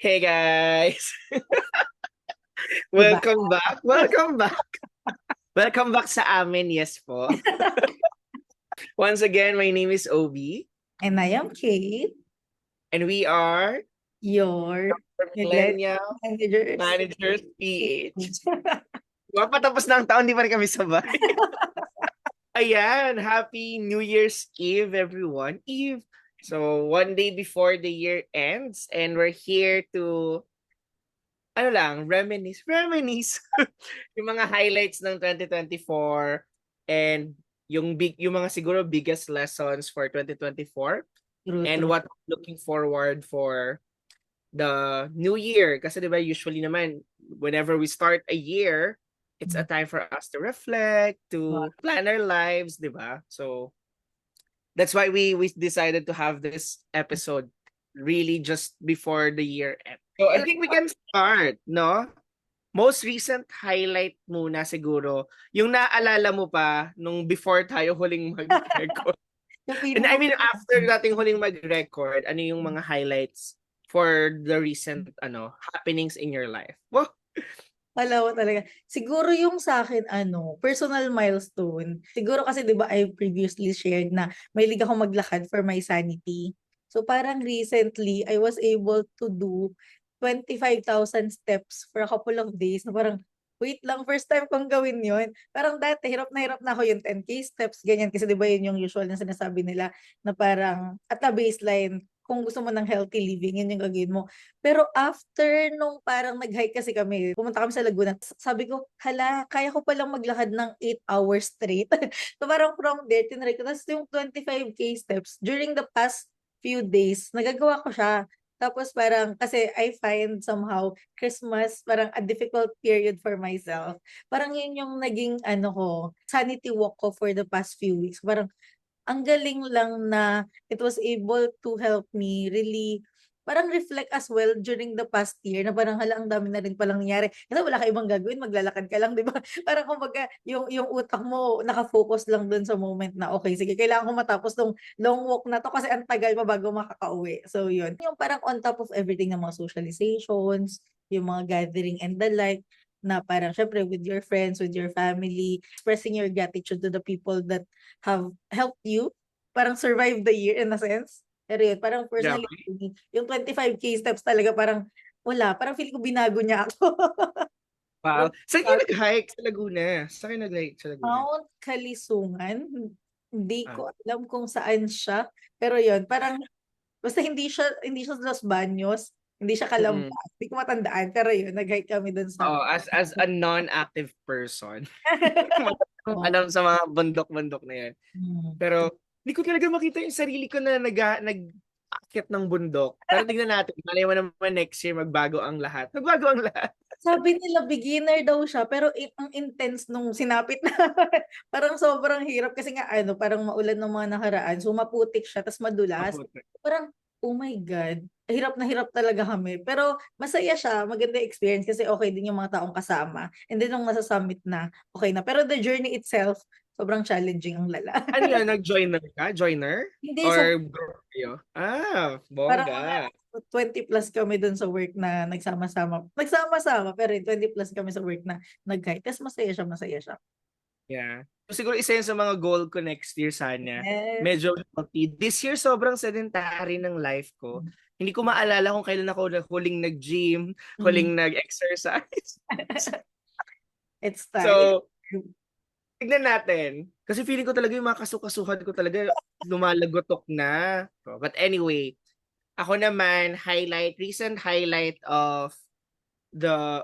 Hey guys! 'Di ba? Welcome back! Welcome back! Welcome back sa amin, yes po. Once again, my name is Obi, And I am Kate, and we are your millennial Millennial managers. Managers PH. Mapatapos na ang taon, di pa rin kami sabay. Ayan, Happy New Year's Eve, everyone. Eve. So, one day before the year ends, and we're here to reminisce yung mga highlights ng 2024 and yung mga siguro biggest lessons for 2024 True, and true. what I'm looking forward for the new year kasi 'di ba usually naman whenever we start a year it's a time for us to reflect, to plan our lives, 'di ba? So that's why we decided to have this episode really just before the year end. So I think we can start, no? Most recent highlight muna siguro, yung naalala mo pa nung before tayo huling mag-record. Yung And I pinaka mean, after nating huling mag-record, ano yung mga highlights for the recent happenings in your life? Well, alam mo talaga. Siguro yung sa akin personal milestone. Siguro kasi 'di ba I previously shared na mahilig ako maglakad for my sanity. So parang recently I was able to do 25,000 steps for a couple of days na parang wait lang, first time kong gawin yun. Parang dati hirap na ako yung 10K steps, ganyan. Kasi di ba yun yung usual na sinasabi nila na parang at the baseline, kung gusto mo ng healthy living, yun yung gagawin mo. Pero after nung parang nag-hike kasi kami, pumunta kami sa Laguna, sabi ko, hala, kaya ko palang maglakad ng 8 hours straight. So parang from there, tinry ko. Tapos yung 25K steps, during the past few days, nagagawa ko siya. Tapos parang, kasi I find somehow, Christmas, parang a difficult period for myself. Parang yun yung naging, sanity walk ko for the past few weeks. Parang, ang galing lang na it was able to help me really parang reflect as well during the past year na parang hala ang dami na rin palang nangyari. Kasi wala ka ibang gagawin, maglalakad ka lang, 'di ba? Parang kumbaga yung utak mo naka-focus lang dun sa moment na okay, sige, kailangan ko matapos tong long walk na to kasi ang tagal pa bago makakauwi. So yun. Yung parang on top of everything ng mga socializations, yung mga gathering and the like na parang syempre with your friends, with your family, expressing your gratitude to the people that have helped you parang survive the year in a sense. Pero yun, parang personally, grabe. yung 25K steps talaga parang wala, parang feeling ko binago niya ako. Wow. Saan kayo nag-hike sa Laguna? Saan kayo nag-hike sa Laguna? Mount Kalisungan, hindi Ah, ko alam kung saan siya. Pero yun, parang basta hindi siya Los Baños, hindi siya mm. Calamba. Hindi ko matandaan, pero yun, nag-hike kami dun sa Oh, as a non-active person, alam sa mga bundok-bundok na 'yan. Hmm. Pero hindi ko talaga makita yung sarili ko na nag-aakyat ng bundok. Pero tignan natin, malay mo naman next year magbago ang lahat. Magbago ang lahat. Sabi nila beginner daw siya pero ang intense nung sinapit na parang sobrang hirap kasi nga parang maulan ng mga nakaraan so maputik siya tas madulas. Maputi. Parang oh my God, hirap na hirap talaga kami. Pero masaya siya, maganda yung experience kasi okay din yung mga taong kasama. And then nung nasa summit na, okay na. Pero the journey itself, sobrang challenging ang lala. Ano yan, nag-joiner ka? Joiner? Hindi sa Or group kayo? Ah, parang mga bongga. 20 plus kami dun sa work na nagsama-sama. Nagsama-sama pero 20 plus kami sa work na nag-guide. Tapos masaya siya, masaya siya. Yeah. So, siguro isa yun sa mga goal ko next year sana. Yes. Medyo healthy. This year, sobrang sedentary ng life ko. Hindi ko maalala kung kailan ako huling nag-gym, Mm. huling nag-exercise. It's time. So, tignan natin. Kasi feeling ko talaga yung mga kasukasuhan ko talaga lumalagotok na. So, but anyway, ako naman, recent highlight of the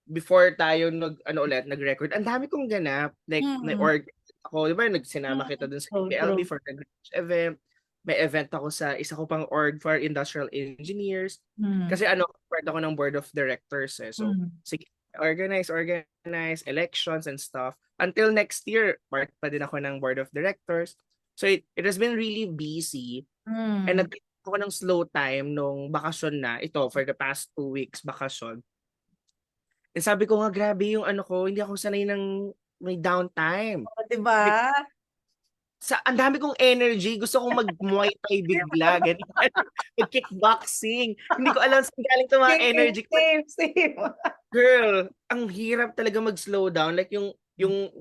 before tayo nag-record. Ang dami kong ganap. Like, Mm. or ako, di ba, nagsinama kita Mm. dun sa True, PLB true. for the event. May event ako sa isa ko pang org for industrial engineers. Mm. Kasi part ako ng board of directors eh. So, Mm. sige, organize, elections and stuff. Until next year, part pa din ako ng board of directors. So, it has been really busy. And Mm. nagkaroon ako ng slow time nung bakasyon na. Ito, for the past 2 weeks, bakasyon. And sabi ko nga, grabe yung ano ko, hindi ako sanay ng may downtime. O, diba? ang dami kong energy, gusto kong mag-Muay Thai bigla, ganyan. Mag-kickboxing. Hindi ko alam saan galing 'tong mga Same, energy ko. same. Girl, ang hirap talaga mag-slow down. Like yung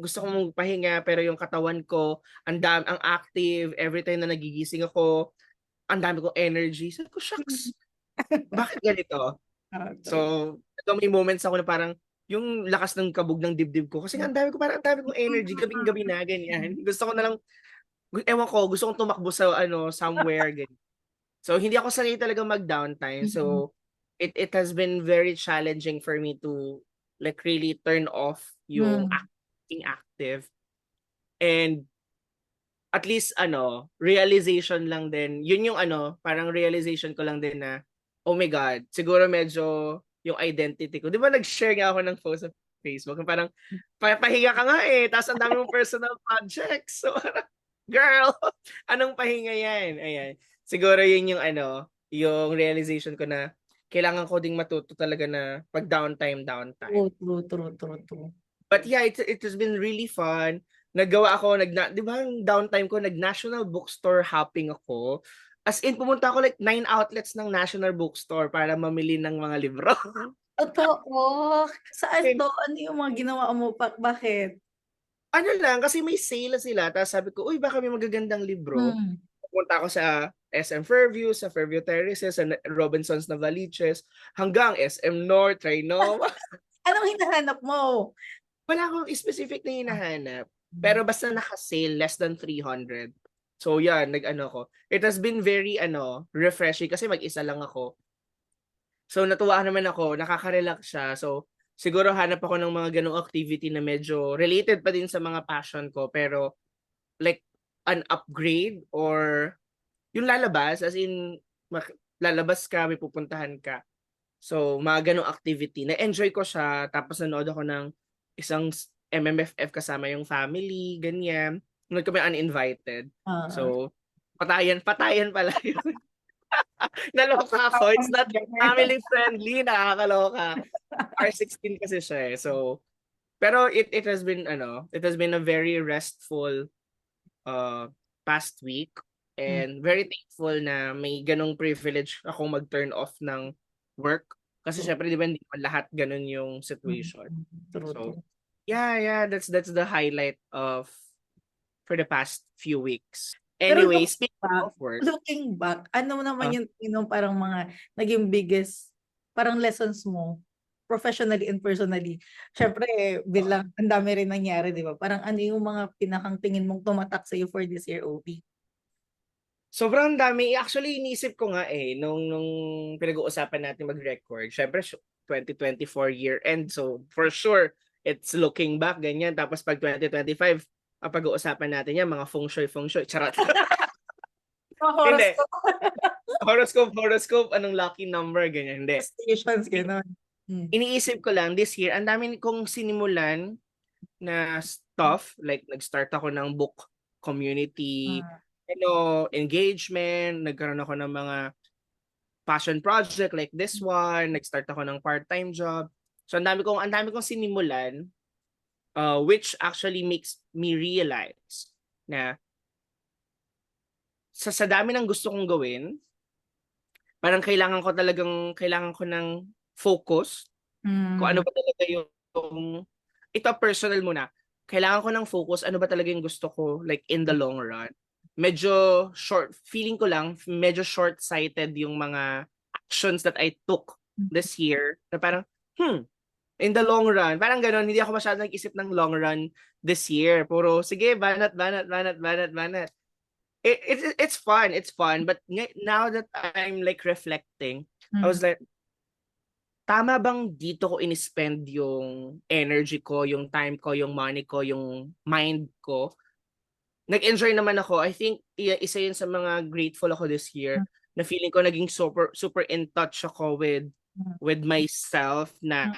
gusto kong magpahinga pero yung katawan ko, ang active, every time na nagigising ako, ang dami kong energy. Sabi ko, shucks, bakit ganito? So, True. ito may moments ako na parang yung lakas ng kabog ng dibdib ko kasi nga ang dami kong energy gabing-gabi na ganyan. Gusto ko na lang ewan ko, gusto kong tumakbo sa somewhere ganyan. So, hindi ako sanay talaga mag-downtime. Mm. So, it has been very challenging for me to like really turn off yung Mm. being active. And at least realization lang din. Yun yung parang realization ko lang din na, oh my God, siguro medyo yung identity ko. Di ba nag-share nga ako ng post sa Facebook? Yung parang, pahinga ka nga eh, tapos ang dami mong personal projects. So, girl, anong pahinga yan? Ayan. Siguro yun yung yung realization ko na kailangan ko ding matuto talaga na pag downtime. True. But yeah, it has been really fun. Naggawa ako, di ba yung downtime ko, nag-national bookstore hopping ako. As in, pumunta ako like 9 outlets ng national bookstore para mamili ng mga libro. Totoo. Saan And, to? Ano yung mga ginawa mo? Bakit? ano lang, kasi may sale sila. Tapos sabi ko, uy, baka may magagandang libro. Hmm. Pumunta ako sa SM Fairview, sa Fairview Terraces, sa Robinsons Novaliches, hanggang SM North, Trinoma. Anong hinahanap mo? Wala akong specific na hinahanap. Hmm. Pero basta naka-sale, less than 300. So yan, ko. It has been very refreshing kasi mag-isa lang ako. So natuwa naman ako, nakaka-relax siya. So siguro hanap ako ng mga ganong activity na medyo related pa din sa mga passion ko pero like an upgrade or yung lalabas as in lalabas ka, may pupuntahan ka. So, mga ganong activity. Na-enjoy ko siya. Tapos nanood ako ng isang MMFF kasama yung family, ganyan. Nanood kami uninvited. Ah. So, patayan pala yun. Naloka ako. It's not family friendly. Nakakaloka. R16 kasi siya eh. So, pero it has been, it has been a very restful uh, past week. Hmm. And very thankful na may ganong privilege ako mag-turn off ng work. Kasi True. syempre, di ba, hindi pa lahat ganun yung Hmm. situation. So, True. yeah, that's the highlight of for the past few weeks. Pero Anyway, speaking of work, looking back, ano uh, naman yung parang mga naging biggest parang lessons mo professionally and personally? Syempre, bilang ang dami rin nangyari, di ba? Parang ano yung mga pinakang tingin mong tumatak sa'yo for this year, OP? sobrang dami. Actually, inisip ko nga nung pinag-uusapan natin mag-record. Syempre, 2024 year end. So, for sure, it's looking back, ganyan. Tapos pag 2025, ang pag-uusapan natin yan, mga feng shui. Charot. Hindi. Horoscope, anong lucky number, ganyan. Hindi. Stations, gano'n. Iniisip ko lang, this year, ang dami kong sinimulan na stuff. Like, nag-start ako ng book community, engagement, nagkaroon ako ng mga passion project like this one, nag-start ako ng part-time job. So ang dami kong sinimulan which actually makes me realize na sa dami ng gusto kong gawin, parang kailangan ko ng focus kung ano ba talaga yung ito personal muna. Kailangan ko ng focus ano ba talaga yung gusto ko like in the long run. Medyo feeling ko lang medyo short-sighted yung mga actions that I took this year na parang in the long run, parang gano'n, hindi ako masyadong nag-isip ng long run this year. Puro, sige, banat. It's fun, but now that I'm like reflecting, I was like, tama bang dito ko in-spend yung energy ko, yung time ko, yung money ko, yung mind ko? Nag-enjoy naman ako. I think isa yun sa mga grateful ako this year na feeling ko naging super super in touch ako with myself na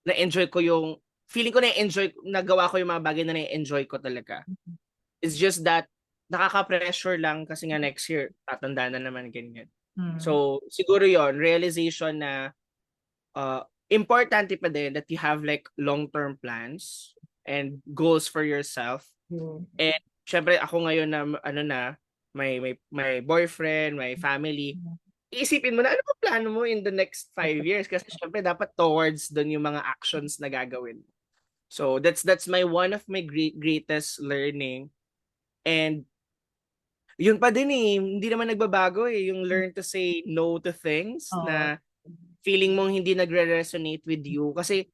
na-enjoy ko yung feeling ko na-enjoy nagawa ko yung mga bagay na na-enjoy ko talaga. It's just that nakaka-pressure lang kasi nga next year tatanda na naman ganyan. So siguro yon realization na importante pa din that you have like long-term plans and goals for yourself. And syempre ako ngayon na ano na, may boyfriend, may family, iisipin mo na ano ba plano mo in the next 5 years kasi syempre dapat towards doon yung mga actions na gagawin. So that's my one of my greatest learning. And yun pa din eh, hindi naman nagbabago eh, yung learn to say no to things Oo. na feeling mong hindi nagre-resonate with you. Kasi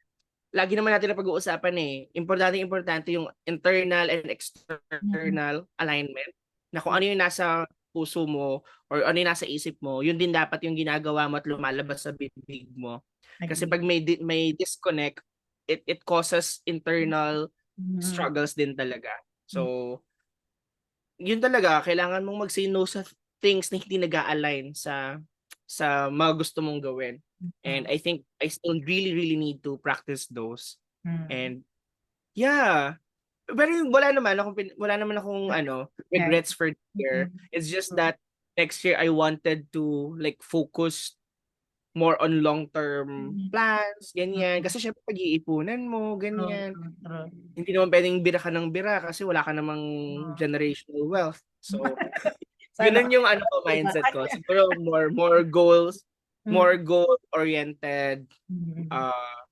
lagi naman natin na pag-uusapan eh, importante yung internal and Mm. external alignment na kung ano yung nasa puso mo or ano yung nasa isip mo, yun din dapat yung ginagawa mo at lumalabas sa bibig mo. Kasi Agree. pag may disconnect, it causes internal Mm. struggles din talaga. So, yun talaga, kailangan mong mag-say no sa things na hindi nag-a-align sa mga gusto mong gawin. And Mm. I think I still really, really need to practice those. Mm. And yeah, pero wala naman akong Yeah. regrets for the year. Mm. It's just True. that next year I wanted to like focus more on long-term Mm. plans, ganyan. Mm. Kasi syempre pag-iipunan mo, True, ganyan. true, true. Hindi naman pwedeng bira ka ng bira kasi wala ka namang Oo. generational wealth. So, Sana ganun yung ano ko, diba? mindset ko. Siguro more goals, more Mm. goal-oriented Mm. uh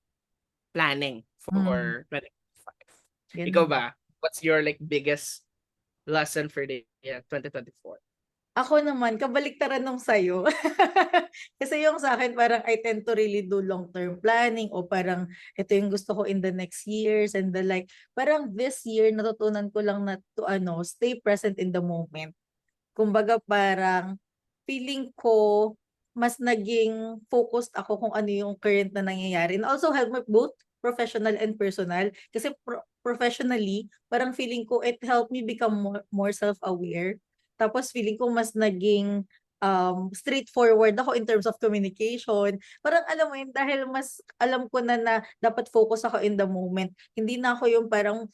planning Mm. for 2025. Ikaw Ganda. ba? What's your like biggest lesson for the year 2024? Ako naman, kabaliktaran nung sa'yo. Kasi yung sa akin, parang I tend to really do long-term planning o parang ito yung gusto ko in the next years and the like. Parang this year, natutunan ko lang na to stay present in the moment. Kumbaga parang feeling ko mas naging focused ako kung ano yung current na nangyayari. And also help me both professional and personal. Kasi professionally, parang feeling ko it helped me become more self-aware. Tapos feeling ko mas naging straightforward ako in terms of communication. Parang alam mo yun, dahil mas alam ko na dapat focus ako in the moment. Hindi na ako yung parang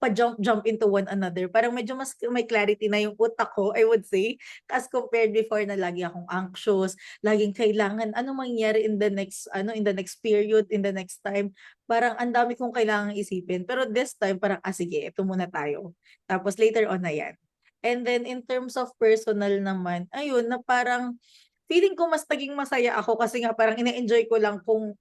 pa-jump into one another. Parang medyo mas may clarity na yung utak ko, I would say, as compared before na lagi akong anxious, laging kailangan ano mangyayari in the next in the next period, in the next time. Parang ang dami kong kailangang isipin. Pero this time parang sige, ito muna tayo. Tapos later on na yan. And then in terms of personal naman, ayun na parang feeling ko mas naging masaya ako kasi nga parang ina-enjoy ko lang kung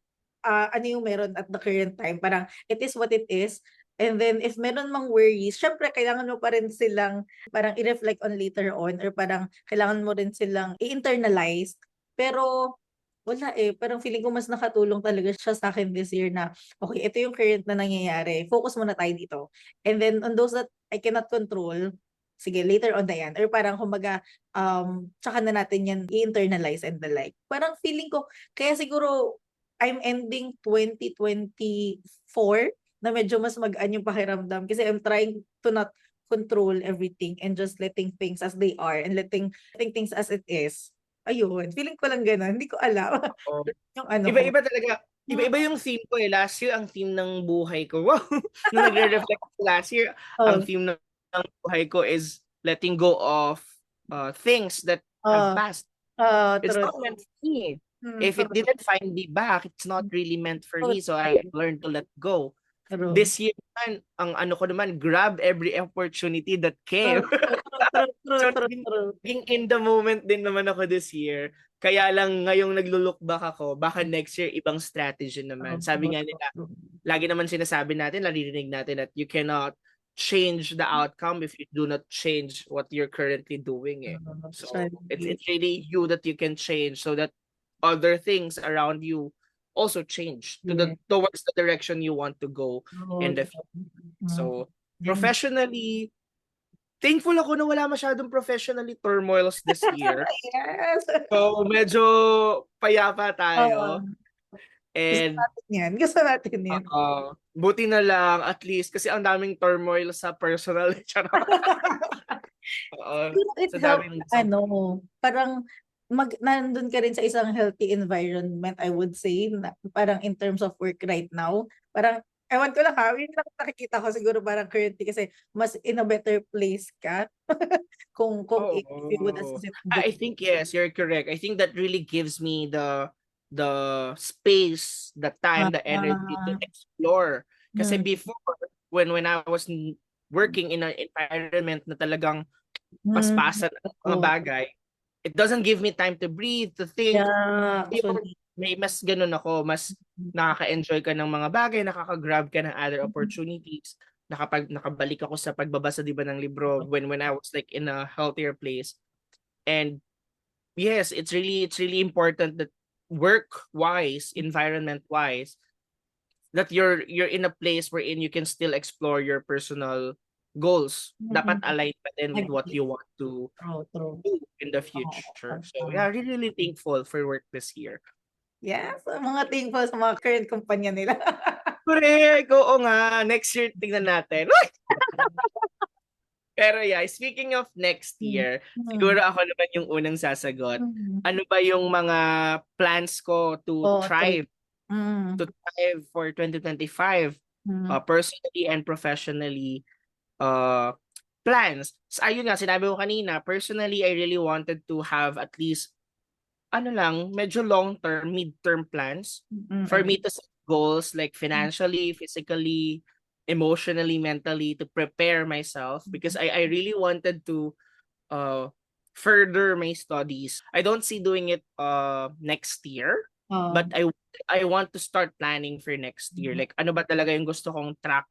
ano yung meron at the current time. Parang it is what it is. And then if meron mang worries, syempre kailangan mo pa rin silang parang i-reflect on later on or parang kailangan mo rin silang i-internalize. Pero wala eh, parang feeling ko mas nakatulong talaga siya sa akin this year na okay, ito yung current na nangyayari. Focus muna tayo dito. And then on those that I cannot control, sige, later on na yan. Or parang kumbaga, tsaka na natin yan i-internalize and the like. Parang feeling ko, kaya siguro I'm ending 2024 na medyo mas magaan yung pakiramdam kasi I'm trying to not control everything and just letting things as they are and letting things as it is. Ayun, feeling ko lang gano'n, hindi ko alam Oo. yung ano ko. Iba-iba talaga. Mm. Iba-iba yung theme ko eh. Last year, ang theme ng buhay ko. Wow! Nung nagre-reflect ako last year, ang Oh, theme ng buhay ko is letting go of things that have oh, passed. It's true. not meant for me. If it True. didn't find me back, it's not really meant for me. So I learned to let go. True. This year naman, ang ano ko naman, grab every opportunity that True, came. true, true, So, true, true. naging in the moment din naman ako this year. Kaya lang ngayong naglo-look back ako, baka next year ibang strategy naman. True, Sabi true, nga true, nila, true. lagi naman sinasabi natin, naririnig natin that you cannot change the outcome if you do not change what you're currently doing eh. So, Actually, it's really you that you can change so that other things around you also change yeah. towards the direction you want to go in True, the true. future. Mm. So, Ganda. professionally, thankful ako na wala masyadong professionally turmoils this year. Yes. So, medyo payapa Oo. tayo. Gusto And natin yan. Gusto natin yan. buti na lang at least kasi ang daming turmoil sa personal. Charot. Oo. It Sa helps, daming parang nandun ka rin sa isang healthy environment, I would say, na, parang in terms of work right now. Parang, ewan ko lang yun lang nakikita ko siguro parang currently kasi mas in a better place ka. kung if you would Oh, assess it I this. think yes, you're correct. I think that really gives me the space, the time, the energy to Ah, explore. Kasi hmm, before, when I was working in an environment na talagang Mm, paspasan ang mga totoo. bagay, it doesn't give me time to breathe, to think. Yeah, Yung actually. may mas ganun ako, mas nakaka-enjoy ka ng mga bagay, nakaka-grab ka ng other Mm. opportunities. Nakabalik ako sa pagbabasa, di ba, ng libro when I was like in a healthier place. And yes, it's really important that work-wise, environment-wise, that you're in a place wherein you can still explore your personal goals. Dapat Mm. aligned pa din with what Agree. you want to True, true. do in the Oo, future. So tama. yeah, really, really thankful for work this year. Yes, mga thankful sa mga current kumpanya nila. Correct! Oo nga. Next year, tignan natin. Pero yeah, speaking of next Hmm. year, siguro Hmm. ako naman yung unang sasagot. Mm. Ano ba yung mga plans ko to Oo, true. thrive, Mm. for 2025, Mm. personally and professionally? Uh, Plans. So, ayun nga, sinabi ko kanina, personally, I really wanted to have at least, ano lang, medyo long-term, mid-term plans Mm, for me agree. to set goals like financially, physically, emotionally, mentally, to prepare myself because I really wanted to uh further my studies. I don't see doing it next year, but Oo. I want to start planning for next year. Like ano ba talaga yung gusto kong track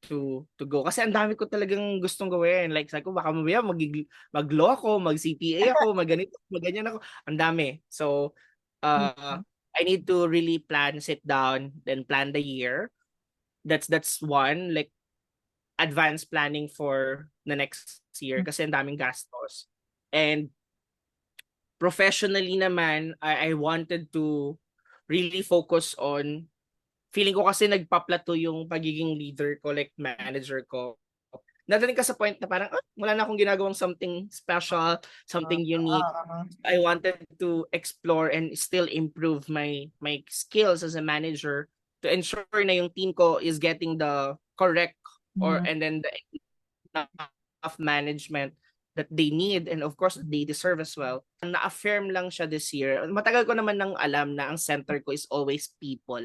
to go kasi ang dami ko talagang gustong gawin. Like sabi ko baka mamaya mag-law ako, mag-CPA ako, mag-ganito, mag-ganyan ako. Ang dami. So I need to really sit down, then plan the year. That's one, like advanced planning for the next year kasi ang daming gastos. And professionally naman, I wanted to really focus on, feeling ko kasi nagpa-plateau yung pagiging leader ko, like manager ko. Nadating ka sa point na parang, wala na akong ginagawang something special, Oo, something unique. oo. I wanted to explore and still improve my skills as a manager to ensure na yung team ko is getting the correct Mm. and then the enough management that they need and of course they deserve as well. Na-affirm lang siya this year. Matagal ko naman nang alam na ang center ko is always people.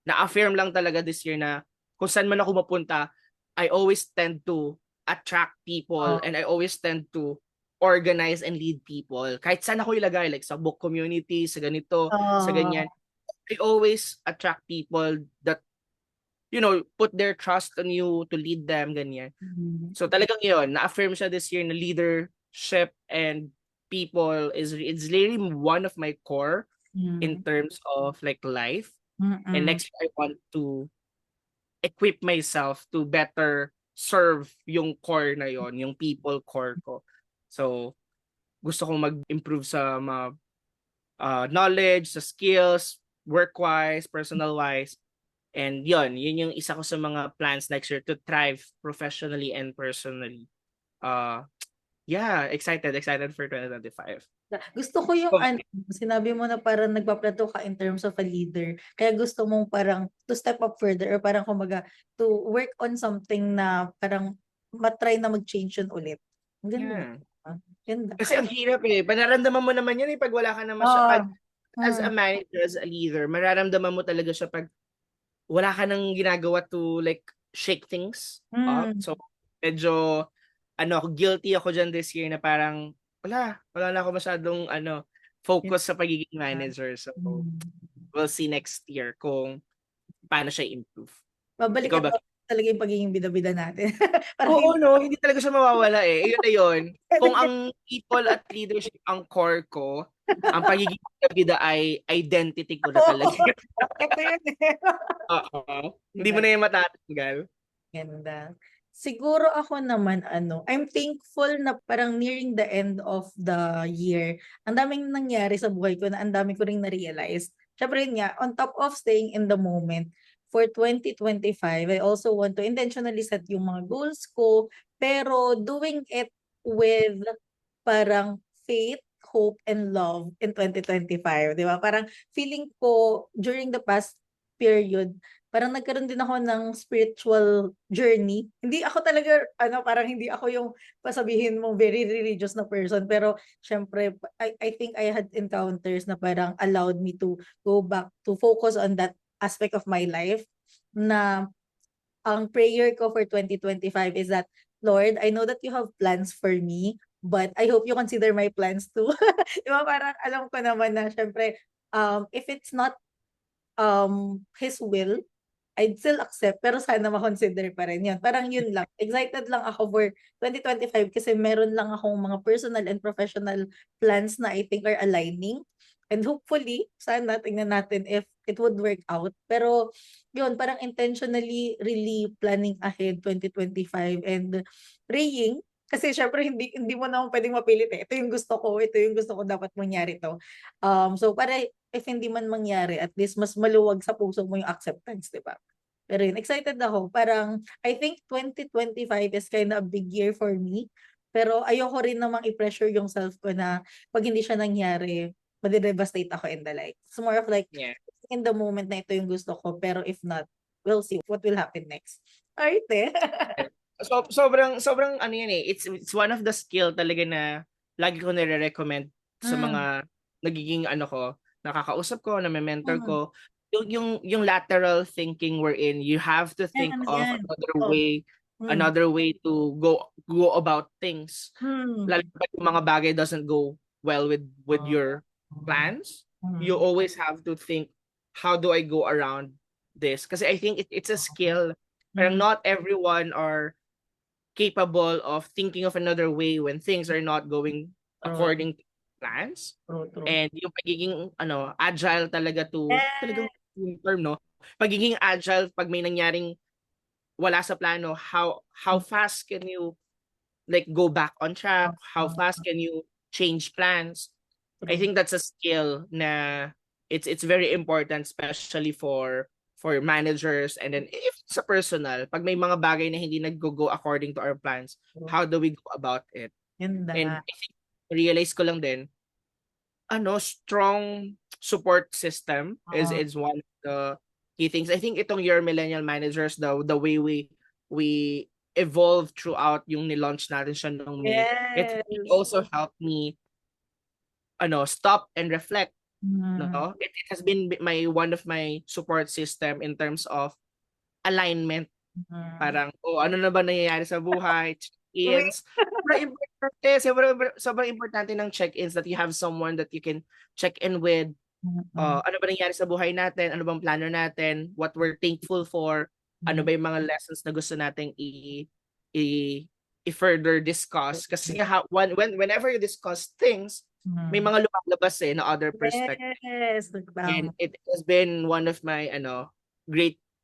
Na-affirm lang talaga this year na kung saan man ako mapunta, I always tend to attract people Oo. and I always tend to organize and lead people. Kahit saan ako ilagay, like sa book community, sa ganito, sa ganyan. Oo. I always attract people that, put their trust on you to lead them, ganyan. Mm. So talagang yun, na-affirm siya this year na leadership and people is really one of my core in Mm. terms of like life. And Mm. next year, I want to equip myself to better serve yung core na yon, yung people core ko. So, gusto kong mag-improve sa mga knowledge, sa skills, work-wise, personal-wise. And yun yung isa ko sa mga plans next year to thrive professionally and personally. Uh, yeah, excited for 2025. Gusto ko yung ano, sinabi mo na parang nagpa-plateau ka in terms of a leader. Kaya gusto mong parang to step up further or parang kumbaga to work on something na parang matry na mag-change yun ulit. Ang ganda. Yeah. Ganda. Kasi ang hirap eh. Panaramdaman mo naman yan pag wala ka naman siya. Oo. As a Mm. manager, as a leader, mararamdaman mo talaga siya pag wala ka nang ginagawa to like shake things up. Mm. So medyo guilty ako dyan this year na parang wala na ako masyadong focus sa pagiging manager. So Mm. we'll see next year kung paano siya improve. Babalik Ikaw at ba? babalik talaga yung pagiging bida-bida natin. Parang Oo, hindi no, hindi talaga siya mawawala eh. Ayun na yun. Kung ang people at leadership ang core ko, ang pagiging bida ay identity ko na talaga. Oo. Ito yun eh. Oo. Hindi mo Diba? na yung matatanggal. Ganda. Siguro ako naman I'm thankful na parang nearing the end of the year, ang daming nangyari sa buhay ko na ang dami ko ring na-realize. Syempre yun nga, on top of staying in the moment, for 2025, I also want to intentionally set yung mga goals ko, pero doing it with parang faith, hope, and love in 2025, di ba? Parang feeling ko during the past period, parang nagkaroon din ako ng spiritual journey. Hindi ako talaga, parang hindi ako yung pasabihin mong very religious na person. Pero, syempre, I think I had encounters na parang allowed me to go back to focus on that aspect of my life na ang prayer ko for 2025 is that, Lord, I know that you have plans for me, but I hope you consider my plans too. Di ba? Parang alam ko naman na syempre, if it's not his will, I'd still accept, pero sana ma-consider pa rin yun. Parang yun lang. Excited lang ako for 2025 kasi meron lang akong mga personal and professional plans na I think are aligning. And hopefully, sana tingnan natin if it would work out. Pero yun, parang intentionally really planning ahead 2025 and praying. Kasi syempre hindi mo naman pwedeng mapilit eh. Ito yung gusto ko, ito yung gusto ko dapat mangyari to. So para if hindi man mangyari, at least mas maluwag sa puso mo yung acceptance, di ba? Pero yun, excited ako. Parang, I think 2025 is kind of a big year for me. Pero ayoko rin namang i-pressure yung self ko na pag hindi siya nangyari, madidevastate ako in the life. It's more of like, Yeah. in the moment na ito yung gusto ko, pero if not, we'll see what will happen next. Alright eh. So, sobrang ano yan eh. It's one of the skill talaga na lagi ko nire-recommend sa mga nagiging ano ko, nakakausap ko, na mentor ko. Yung lateral thinking wherein you have to think Yan, of yan. another way to go about things. Hmm. Lalo pag yung mga bagay doesn't go well with your plans, you always have to think, how do I go around this? Kasi I think it's a skill. Parang not everyone are capable of thinking of another way when things are not going according to plans. True. And yung pagiging agile talaga talagang yung term, no? Pagiging agile pag may nangyaring wala sa plano, how fast can you like go back on track? How fast can you change plans? I think that's a skill na it's very important, especially for managers. And then if sa personal, pag may mga bagay na hindi nag-go according to our plans, how do we go about it? Yun And na. I think realize ko lang din, strong support system is one of the key things. I think itong Your Millennial Managers, the way we evolve throughout yung nilaunch natin siya nung May, it also helped me stop and reflect. No, it has been one of my support system in terms of alignment. Parang ano na ba nangyayari sa buhay, check-ins. Sobrang importante ng check-ins, that you have someone that you can check in with. Ano ba nangyayari sa buhay natin, ano bang plano natin, what we're thankful for, ano ba yung mga lessons na gusto nating i-further discuss. Kasi whenever you discuss things, may mga lumalabas na other perspective. Yes. And it has been one of my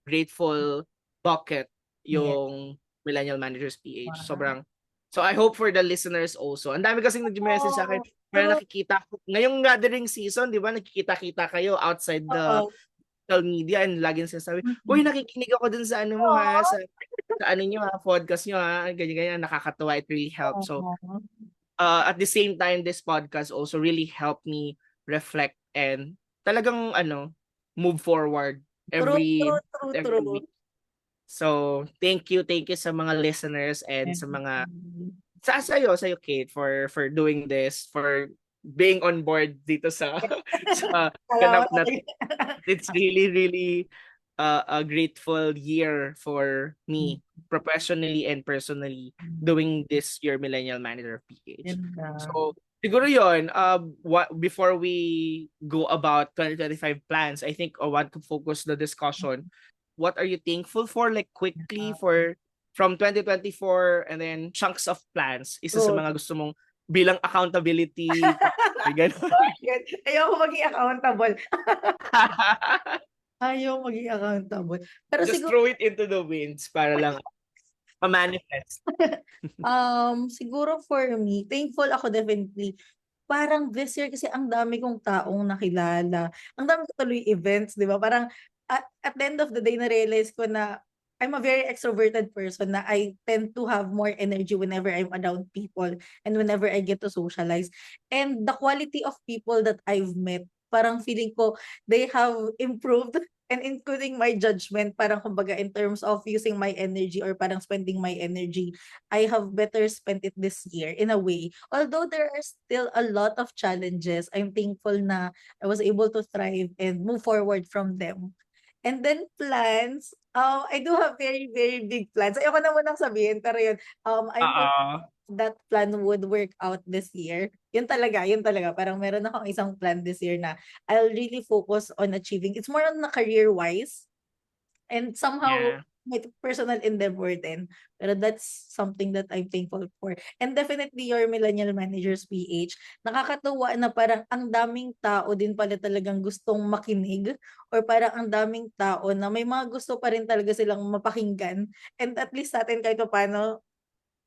grateful bucket yung Millennial Managers PH. Sobrang. So I hope for the listeners also. Ang dami kasing nag-message sa akin. Pero nakikita ko ngayong gathering season, 'di ba? Nakikita-kita kayo outside the social media, and laging sinasabi, "Uy, nakikinig ako dun sa ano mo ha, sa ano niyo ha, podcast niyo ha." Ganyan, nakakatuwa. It really helps. So at the same time, this podcast also really helped me reflect and talagang move forward every week. So thank you sa mga listeners and sa mga sa'yo Kate, for doing this, for being on board dito sa ganap na. It's really a grateful year for me professionally and personally doing this Your Millennial Manager PH. So siguro yon, before we go about 2025 plans, I think I want to focus the discussion. What are you thankful for, like quickly, from 2024, and then chunks of plans? Isa sa mga gusto mong bilang accountability. Ayoko maging accountable. Ayaw maging accountable. Pero just throw it into the winds para lang ma-manifest. Siguro for me, thankful ako definitely. Parang this year kasi ang dami kong taong nakilala. Ang dami ko tuloy events, di ba? Parang at the end of the day, na-realize ko na I'm a very extroverted person, na I tend to have more energy whenever I'm around people and whenever I get to socialize. And the quality of people that I've met, parang feeling ko they have improved, and including my judgment, parang kumbaga in terms of using my energy or parang spending my energy, I have better spent it this year in a way. Although there are still a lot of challenges, I'm thankful na I was able to thrive and move forward from them. And then plans, I do have very, very big plans. Ayoko na munang sabihin, pero yun, I'm hoping Oo. that plan would work out this year. Yun talaga, yun talaga. Parang meron akong isang plan this year na I'll really focus on achieving. It's more on na career-wise and somehow Yeah. my personal endeavor din. Pero that's something that I'm thankful for. And definitely your Millennial Managers PH, nakakatuwa na parang ang daming tao din pala talagang gustong makinig or parang ang daming tao na may mga gusto pa rin talaga silang mapakinggan. And at least sa atin kahit paano,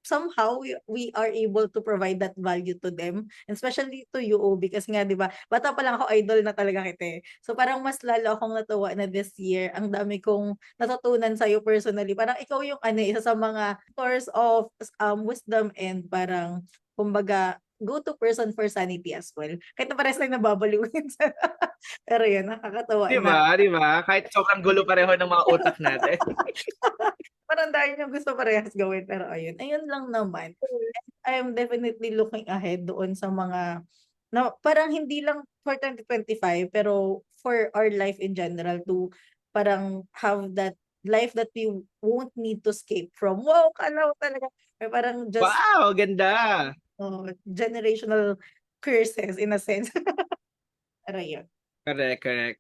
somehow we are able to provide that value to them, and especially to you, Obi, kasi nga 'di ba, bata pa lang ako idol na talaga kita eh. So parang mas lalo akong natuwa na this year ang dami kong natutunan sa iyo personally. Parang ikaw yung ano, isa sa mga source of wisdom and parang kumbaga go-to person for sanity as well. Kahit na parehas lang nababaliwin sa pero yun, nakakatawa 'Di na ba, 'di ba? Kahit sobrang gulo pareho ng mga utak natin. parang dahil yung gusto parehas gawin pero ayun, ayun lang naman. I am definitely looking ahead doon sa mga na parang hindi lang for 2025 pero for our life in general to parang have that life that we won't need to escape from. Wow, kala mo talaga. Or parang just Wow, ganda. generational curses in a sense. Pero yun. Correct, correct.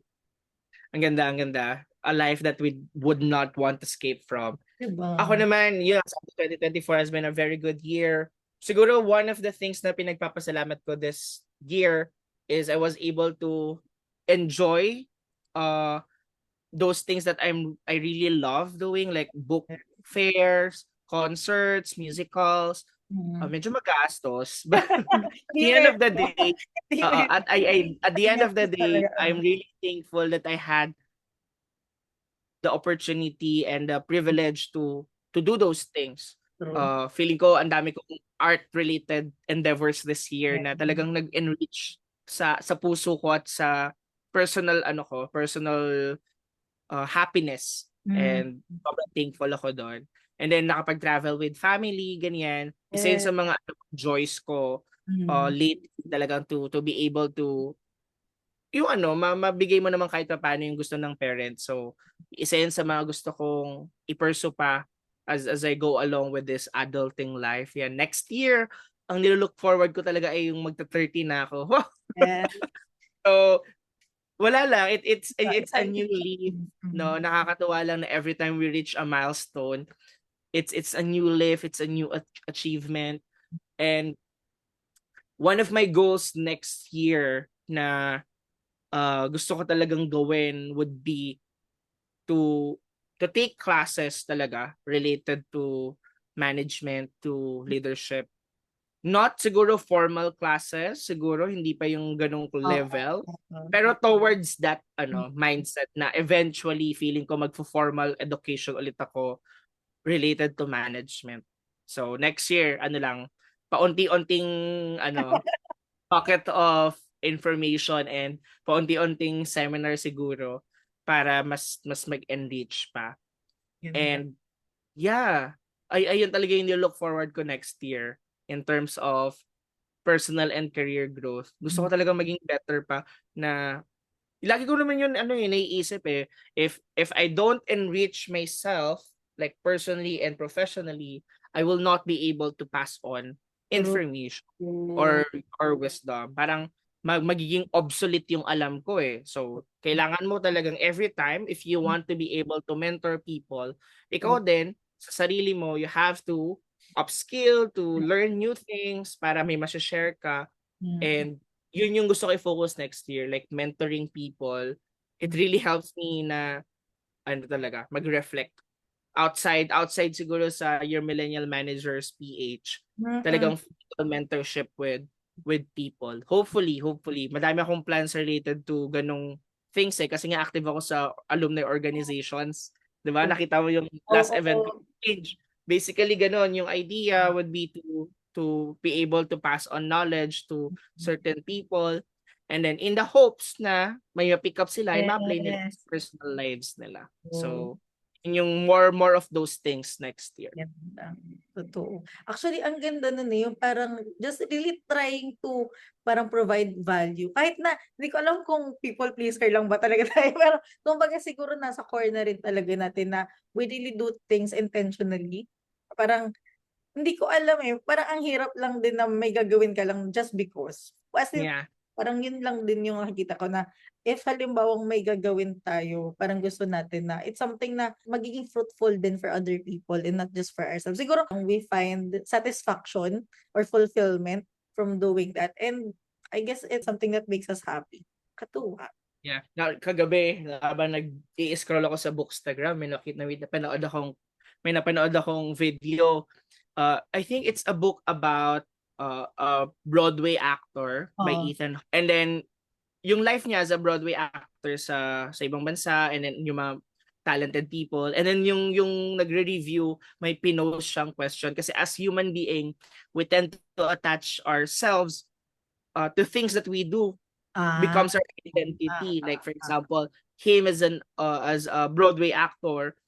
Ang ganda, ang ganda. A life that we would not want to escape from. Ako Diba? naman, yun, 2024 has been a very good year. Siguro one of the things na pinagpapasalamat ko this year is I was able to enjoy uh those things that I really love doing, like book fairs, concerts, musicals. Mm. Medyo magastos, but at Hindi the end of the medyo. day, Hindi medyo. at the end of the Gastos day, talaga. I'm really thankful that I had the opportunity and the privilege to do those things. True. Feeling ko ang dami kong art related endeavors this year Yeah. na talagang nag-enrich sa puso ko at sa personal happiness, Mm. and sobrang thankful ako doon. And then nakapag-travel with family, ganyan. Isa yun Yeah. sa mga joys ko Mm. lately, talagang to be able to yung mabigay mo naman kahit paano yung gusto ng parents. So, isa yun sa mga gusto kong i-pursue pa as I go along with this adulting life. Yan, next year, ang nilook forward ko talaga ay yung magta-30 na ako. Yeah. So, wala lang. It's a new Exciting. leaf. Mm. No, nakakatuwa lang na every time we reach a milestone, it's a new leaf, it's a new achievement. And one of my goals next year na gusto ko talagang gawin would be to take classes talaga related to management, to leadership. Not siguro formal classes, siguro hindi pa yung ganong Oo. level, Oo. pero towards that Mm. mindset na eventually feeling ko magfo-formal education ulit ako related to management. So next year, paunti-unting pocket of information and paunti-unting seminar siguro para mas mag-enrich pa. Ganda. And yeah, ayun talaga yung look forward ko next year in terms of personal and career growth. Gusto ko Mm. talaga maging better pa na lagi ko naman yun naiisip eh. If I don't enrich myself like personally and professionally, I will not be able to pass on True. information or wisdom. Parang magiging obsolete yung alam ko eh. So, kailangan mo talagang every time if you want to be able to mentor people, ikaw din sa sarili mo, you have to upskill, to learn new things para may ma-share ka. Mm. And yun yung gusto ko i-focus next year, like mentoring people. It really helps me na talaga, mag-reflect outside siguro sa your millennial managers PH, Mm. talagang physical mentorship with people. Hopefully madami akong plans related to ganong things eh, kasi nga active ako sa alumni organizations, 'di ba? Nakita mo yung last event ko Oo. page. Basically ganon, yung idea would be to be able to pass on knowledge to certain people, and then in the hopes na may pick up sila, ay ma-apply nila Yes. sa personal lives nila. Oo. So yung more of those things next year. Ganda. Totoo. Actually, ang ganda nun yung parang just really trying to parang provide value. Kahit na, hindi ko alam kung people pleaser lang ba talaga tayo. Pero, kumbaga siguro nasa core na rin talaga natin na we really do things intentionally. Parang, hindi ko alam parang ang hirap lang din na may gagawin ka lang just because. As in, Yeah. parang yun lang din yung nakikita ko na if halimbawang may gagawin tayo, parang gusto natin na it's something na magiging fruitful din for other people and not just for ourselves. Siguro we find satisfaction or fulfillment from doing that. And I guess it's something that makes us happy. Katuwa. Yeah. Kagabi, habang nag-i-scroll ako sa Bookstagram, may napanood akong video. I think it's a book about a Broadway actor by Oo. Ethan. And then yung life niya as a Broadway actor sa ibang bansa, and then yung mga talented people, and then yung nagre-review, may pinost siyang question kasi as human being we tend to attach ourselves to things that we do Ah, becomes our identity. ah, Like for example, him as a Broadway actor,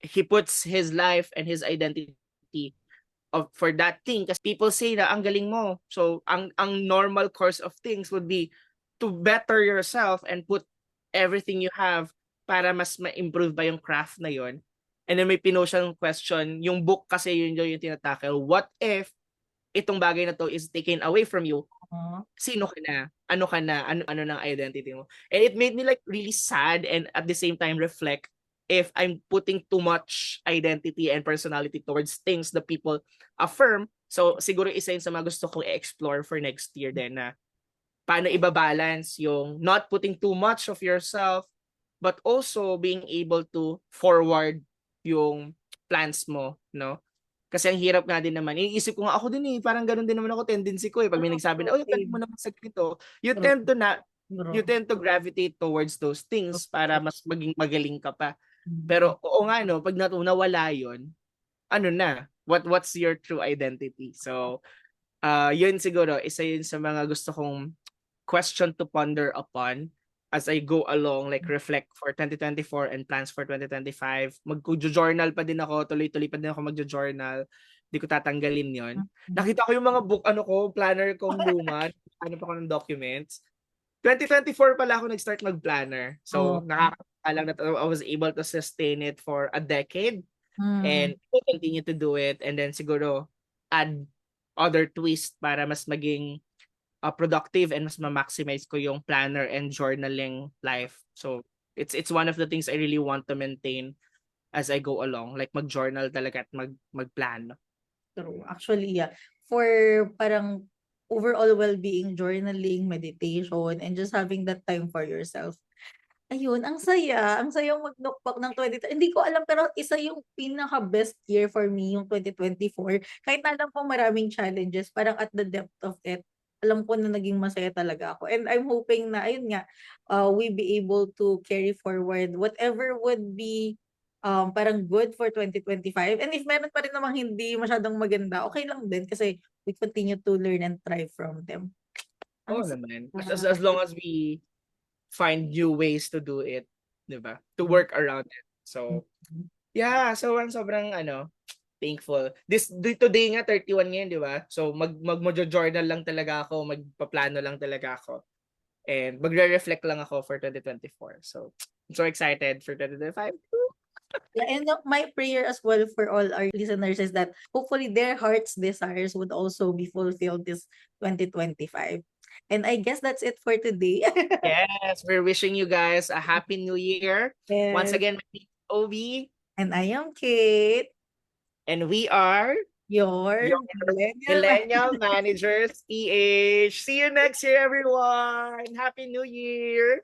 he puts his life and his identity for that thing kasi people say na ang galing mo. So ang normal course of things would be to better yourself and put everything you have para mas ma-improve ba yung craft na yon. And then may pinost siyang question, yung book kasi yun yung tinatackle. What if itong bagay na to is taken away from you? ah. Sino ka na? Ano ka na? Ano ng identity mo? And it made me like really sad and at the same time reflect if I'm putting too much identity and personality towards things that people affirm. So siguro isa yun sa mga gusto kong i-explore for next year din na paano ibabalance yung not putting too much of yourself but also being able to forward yung plans mo, no? Kasi ang hirap nga din naman. Iniisip ko nga ako din parang ganun din naman ako, tendency ko pag may nagsabi na, "Oh, galing mo naman sa ganito." You True, tend to na you true. tend to gravitate towards those things para mas maging magaling ka pa. Mm. Pero oo nga no, pag nawala 'yon, ano na? What's your true identity? So, yun siguro isa yun sa mga gusto kong question to ponder upon as I go along, like reflect for 2024 and plans for 2025. Magjo-journal pa din ako, tuloy-tuloy pa din ako magjo-journal. Hindi ko tatanggalin yon. Nakita ko yung mga book, planner kong luma. Ano pa ko ng documents. 2024 pala ako nag-start mag-planner. Oo. So, nakakaalam na I was able to sustain it for a decade Mm. and will continue to do it. And then siguro add other twist para mas maging productive and mas ma-maximize ko yung planner and journaling life. So, it's one of the things I really want to maintain as I go along. Like mag-journal talaga at magplano. True. Actually, yeah. For parang overall well-being, journaling, meditation, and just having that time for yourself. Ayun, ang saya. Ang saya mag-look ng 2020. Hindi ko alam, pero isa yung pinaka-best year for me, yung 2024. Kahit na alam ko maraming challenges, parang at the depth of it, alam ko na naging masaya talaga ako. And I'm hoping na, ayun nga, we be able to carry forward whatever would be parang good for 2025. And if meron pa rin namang hindi masyadong maganda, okay lang din kasi we continue to learn and thrive from them. Oo Ang naman. saya. As long as we find new ways to do it, 'di ba? To work around it. So, yeah, so sobrang thankful. Today nga 31 ngayon, 'di ba? So magmo-journal lang talaga ako, magpaplano lang talaga ako. And magre-reflect lang ako for 2024. So, I'm so excited for 2025. Yeah, and my prayer as well for all our listeners is that hopefully their heart's desires would also be fulfilled this 2025. And I guess that's it for today. Yes, we're wishing you guys a happy new year. Once Yes. again, my name is Obi, And I am Kate, and we are your your millennial Millennial Managers PH. See you next year, everyone. Happy New Year.